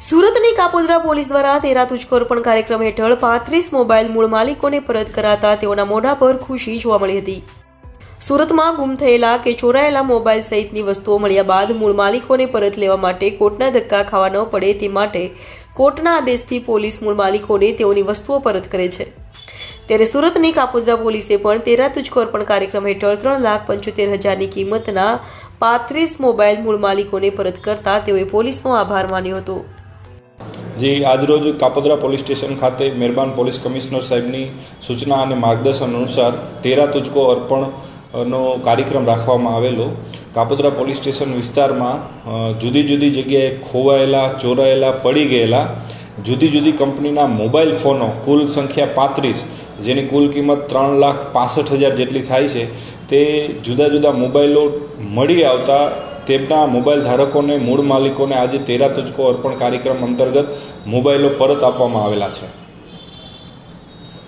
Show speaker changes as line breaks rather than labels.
સુરતની કાપોદ્રા પોલીસ દ્વારા તેરા તુજકો અર્પણ કાર્યક્રમ હેઠળ 35 મોબાઈલ મૂળ માલિકોને પરત કરાતા તેઓના મોઢા પર ખુશી જોવા મળી હતી। સુરતમાં ગુમ થયેલા કે ચોરાયેલા મોબાઈલ સહિતની વસ્તુઓ મળ્યા બાદ મૂળ માલિકોને પરત લેવા માટે કોર્ટના ધક્કા ખાવા ન પડે તે માટે કોર્ટના આદેશથી પોલીસ મૂળ માલિકોને તેઓની વસ્તુઓ પરત કરે છે। ત્યારે સુરતની કાપોદ્રા પોલીસે પણ તેરા તુજકો અર્પણ કાર્યક્રમ હેઠળ 3,75,000ની કિંમતના 35 મોબાઈલ મૂળ માલિકોને પરત કરતા તેઓએ પોલીસનો આભાર માન્યો હતો।
જે આજરોજ કાપોદ્રા પોલીસ સ્ટેશન ખાતે મહેરબાન પોલીસ કમિશનર સાહેબની સૂચના અને માર્ગદર્શન અનુસાર તેરા તુજકો અર્પણનો કાર્યક્રમ રાખવામાં આવેલો। કાપોદ્રા પોલીસ સ્ટેશન વિસ્તારમાં જુદી જુદી જગ્યાએ ખોવાયેલા, ચોરાયેલા, પડી ગયેલા જુદી જુદી કંપનીના મોબાઈલ ફોનો કુલ સંખ્યા 35, જેની કુલ કિંમત 3,65,000 જેટલી થાય છે, તે જુદા જુદા મોબાઈલો મળી આવતા તેમના મોબાઈલ ધારકોને, મૂળ માલિકોને આજે તેરા તુજકો અર્પણ કાર્યક્રમ અંતર્ગત મોબાઈલો પરત આપવામાં આવેલા છે।